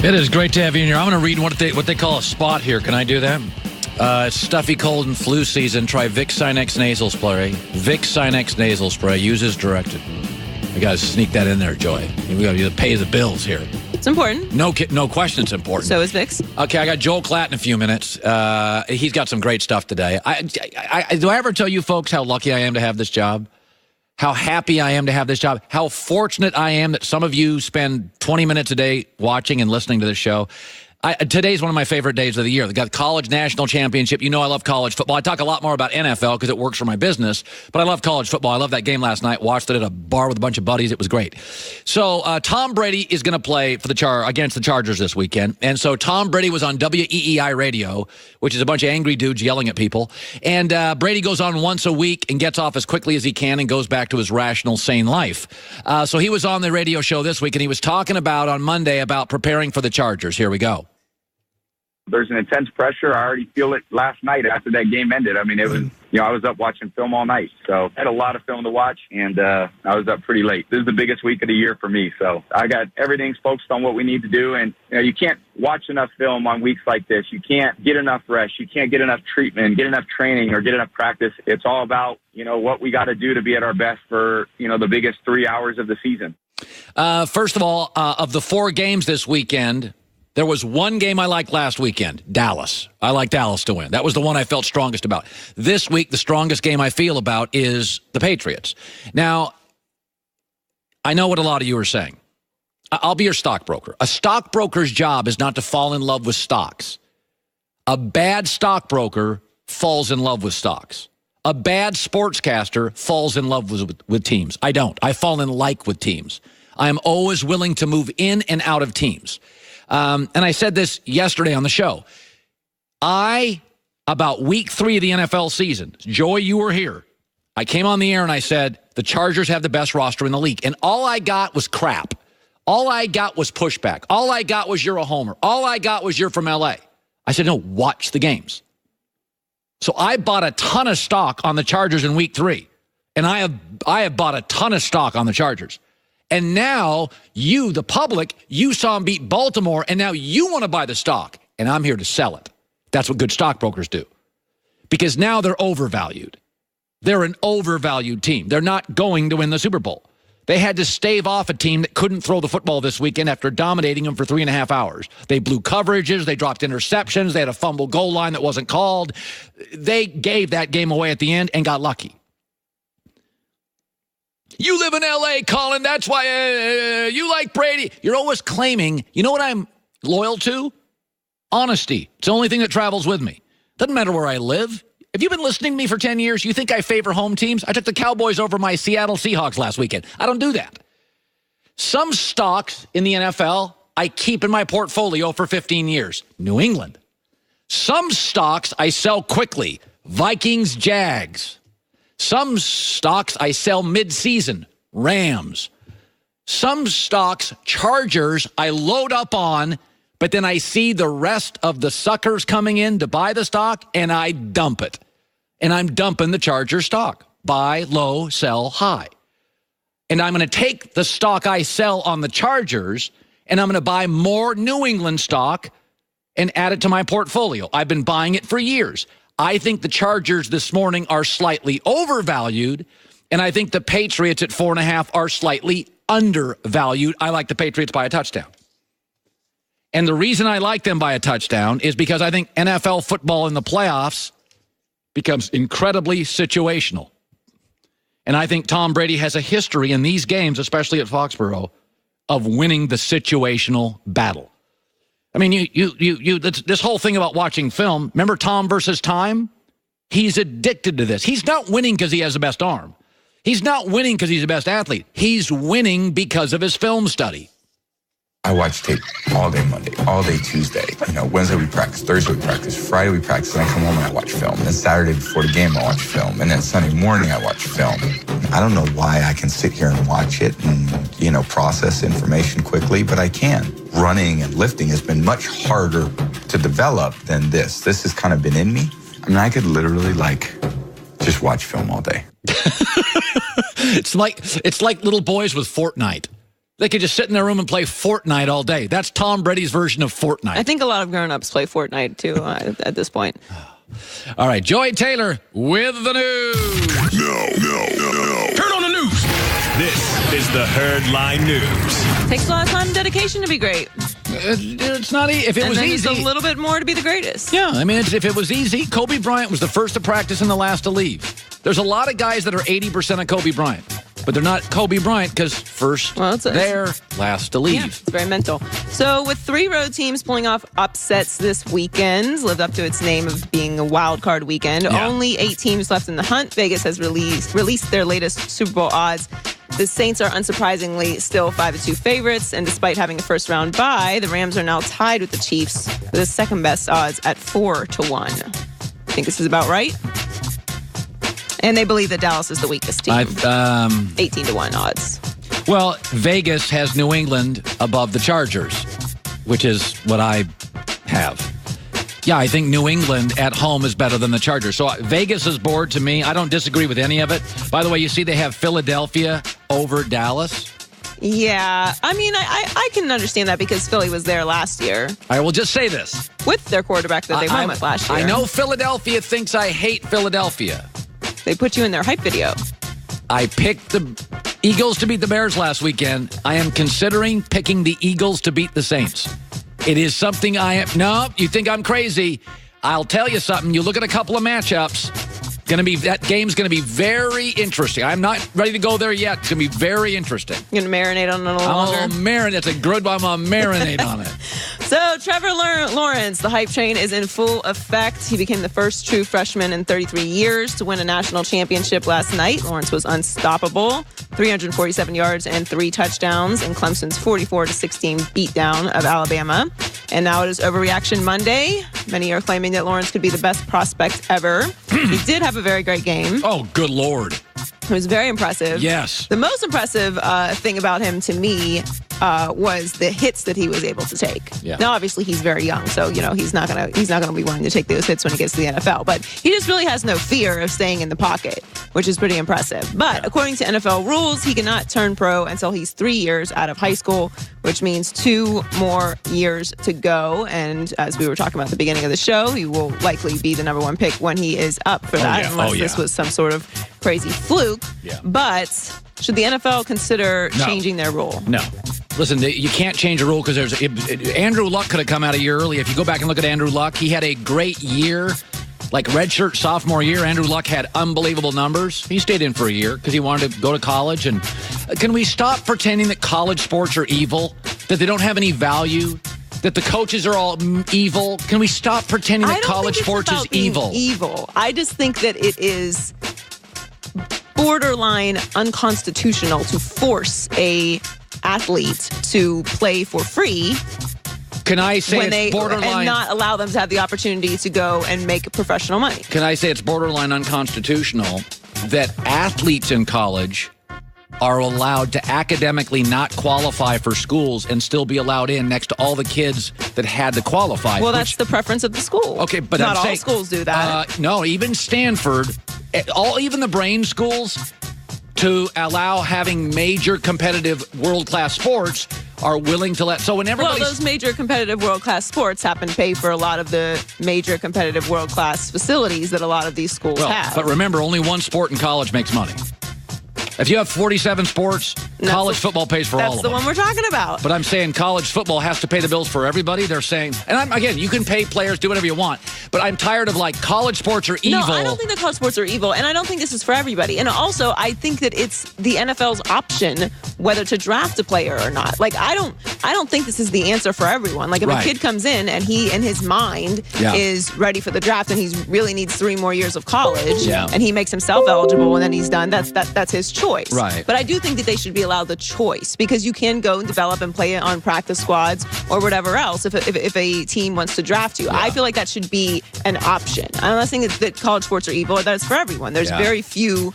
It is great to have you in here. I'm going to read what they call a spot here. Can I do that? It's stuffy cold and flu season. Try Vicks Sinex nasal spray. Vicks Sinex nasal spray. Use as directed. We got to sneak that in there, Joy. We got to pay the bills here. It's important. No question it's important. So is Vicks. Okay, I got Joel Klatt in a few minutes. He's got some great stuff today. Do I ever tell you folks how lucky I am to have this job? How happy I am to have this job? How fortunate I am that some of you spend 20 minutes a day watching and listening to this show. Today's one of my favorite days of the year. They got the college national championship. You know I love college football. I talk a lot more about NFL because it works for my business, but I love college football. I love that game last night. Watched it at a bar with a bunch of buddies. It was great. So Tom Brady is going to play for against the Chargers this weekend. And so Tom Brady was on WEEI radio, which is a bunch of angry dudes yelling at people. And Brady goes on once a week and gets off as quickly as he can and goes back to his rational, sane life. So he was on the radio show this week, and he was talking on Monday about preparing for the Chargers. Here we go. There's an intense pressure. I already feel it last night after that game ended. I mean, it was, I was up watching film all night. So I had a lot of film to watch, and I was up pretty late. This is the biggest week of the year for me. So I got everything's focused on what we need to do. And, you can't watch enough film on weeks like this. You can't get enough rest. You can't get enough treatment, get enough training, or get enough practice. It's all about, what we got to do to be at our best for, the biggest 3 hours of the season. First of all, of the 4 games this weekend, there was one game I liked last weekend, Dallas. I like Dallas to win. That was the one I felt strongest about. This week, the strongest game I feel about is the Patriots. Now, I know what a lot of you are saying. I'll be your stockbroker. A stockbroker's job is not to fall in love with stocks. A bad stockbroker falls in love with stocks. A bad sportscaster falls in love with teams. I don't. I fall in like with teams. I am always willing to move in and out of teams. And I said this yesterday on the show. About week 3 of the NFL season, Joey, you were here. I came on the air and I said, the Chargers have the best roster in the league. And all I got was crap. All I got was pushback. All I got was you're a homer. All I got was you're from L.A. I said, no, watch the games. So I bought a ton of stock on the Chargers in week 3. And I have bought a ton of stock on the Chargers. And now you, the public, you saw them beat Baltimore, and now you want to buy the stock, and I'm here to sell it. That's what good stockbrokers do. Because now they're overvalued. They're an overvalued team. They're not going to win the Super Bowl. They had to stave off a team that couldn't throw the football this weekend after dominating them for 3.5 hours. They blew coverages. They dropped interceptions. They had a fumble goal line that wasn't called. They gave that game away at the end and got lucky. You live in L.A., Colin. That's why you like Brady. You're always claiming, you know what I'm loyal to? Honesty. It's the only thing that travels with me. Doesn't matter where I live. If you've been listening to me for 10 years, you think I favor home teams? I took the Cowboys over my Seattle Seahawks last weekend. I don't do that. Some stocks in the NFL I keep in my portfolio for 15 years. New England. Some stocks I sell quickly. Vikings, Jags. Some stocks I sell mid-season, Rams. Some stocks, Chargers, I load up on, but then I see the rest of the suckers coming in to buy the stock, and I dump it. And I'm dumping the Charger stock. Buy low, sell high. And I'm going to take the stock I sell on the Chargers, and I'm going to buy more New England stock and add it to my portfolio. I've been buying it for years. I think the Chargers this morning are slightly overvalued, and I think the Patriots at 4.5 are slightly undervalued. I like the Patriots by a touchdown. And the reason I like them by a touchdown is because I think NFL football in the playoffs becomes incredibly situational. And I think Tom Brady has a history in these games, especially at Foxborough, of winning the situational battle. I mean, this whole thing about watching film, remember Tom versus Time? He's addicted to this. He's not winning because he has the best arm. He's not winning because he's the best athlete. He's winning because of his film study. I watch tape all day Monday, all day Tuesday. Wednesday we practice, Thursday we practice, Friday we practice, and I come home and I watch film. And then Saturday before the game I watch film. And then Sunday morning I watch film. I don't know why I can sit here and watch it and, process information quickly, but I can. Running and lifting has been much harder to develop than this. This has kind of been in me. I mean, I could literally just watch film all day. It's like little boys with Fortnite. They could just sit in their room and play Fortnite all day. That's Tom Brady's version of Fortnite. I think a lot of grown-ups play Fortnite, too, at this point. All right, Joey Taylor with the news. No. Turn on the news. This is the Herdline News. Takes a lot of time and dedication to be great. It's not easy. If it was easy, it's a little bit more to be the greatest. Yeah, I mean, if it was easy, Kobe Bryant was the first to practice and the last to leave. There's a lot of guys that are 80% of Kobe Bryant, but they're not Kobe Bryant because first there, last to leave. Yeah, it's very mental. So with 3 road teams pulling off upsets this weekend, lived up to its name of being a wild card weekend. Only 8 teams left in the hunt. Vegas has released their latest Super Bowl odds. The Saints are unsurprisingly still 5-2 favorites, and despite having a first-round bye, the Rams are now tied with the Chiefs for the second-best odds at 4-1. I think this is about right. And they believe that Dallas is the weakest team. 18-1 odds. Well, Vegas has New England above the Chargers, which is what I have. Yeah, I think New England at home is better than the Chargers. So Vegas is board to me. I don't disagree with any of it. By the way, you see they have Philadelphia over Dallas. Yeah, I mean, I can understand that because Philly was there last year. I will just say this. With their quarterback that they won with last year. I know Philadelphia thinks I hate Philadelphia. They put you in their hype video. I picked the Eagles to beat the Bears last weekend. I am considering picking the Eagles to beat the Saints. It is something I am. No, you think I'm crazy. I'll tell you something. You look at a couple of matchups. That game's going to be very interesting. I'm not ready to go there yet. It's going to be very interesting. You're going to marinate on it a little longer? That's a good one. I'm going to marinate on it. So Trevor Lawrence, the hype train is in full effect. He became the first true freshman in 33 years to win a national championship last night. Lawrence was unstoppable. 347 yards and 3 touchdowns in Clemson's 44-16 beatdown of Alabama. And now it is Overreaction Monday. Many are claiming that Lawrence could be the best prospect ever. He did have a very great game. Oh, good Lord. It was very impressive. Yes. The most impressive thing about him to me was the hits that he was able to take. Yeah. Now, obviously, he's very young, so he's not gonna be willing to take those hits when he gets to the NFL. But he just really has no fear of staying in the pocket, which is pretty impressive. But according to NFL rules, he cannot turn pro until he's 3 years out of high school, which means 2 more years to go. And as we were talking about at the beginning of the show, he will likely be the number 1 pick when he is up for that, unless this was some sort of crazy fluke. Yeah. But should the NFL consider changing their rule? No. Listen, you can't change a rule because Andrew Luck could have come out a year early. If you go back and look at Andrew Luck, he had a great year. Like redshirt sophomore year, Andrew Luck had unbelievable numbers. He stayed in for a year because he wanted to go to college. And can we stop pretending that college sports are evil, that they don't have any value, that the coaches are all evil? Can we stop pretending that college sports is evil? I just think that it is borderline unconstitutional to force a athlete to play for free. Can I say it's borderline? And not allow them to have the opportunity to go and make professional money. Can I say it's borderline unconstitutional that athletes in college are allowed to academically not qualify for schools and still be allowed in next to all the kids that had to qualify? Well, that's the preference of the school. Okay, but not all schools do that. No, even Stanford, even the brain schools, to allow having major competitive world-class sports are willing to let. So when everybody, those major competitive world-class sports happen to pay for a lot of the major competitive world-class facilities that a lot of these schools have. But remember, only one sport in college makes money. If you have 47 sports, college football pays for all of them. That's the one we're talking about. But I'm saying college football has to pay the bills for everybody. They're saying, and again, you can pay players, do whatever you want. But I'm tired of college sports are evil. No, I don't think that college sports are evil. And I don't think this is for everybody. And also, I think that it's the NFL's option whether to draft a player or not. I don't think this is the answer for everyone. If a kid comes in and he, in his mind, is ready for the draft and he really needs 3 more years of college and he makes himself eligible and then he's done, that's his choice. Right. But I do think that they should be allowed the choice because you can go and develop and play on practice squads or whatever else if a team wants to draft you. I feel like that should be an option. I'm not saying that college sports are evil. That's for everyone. There's very few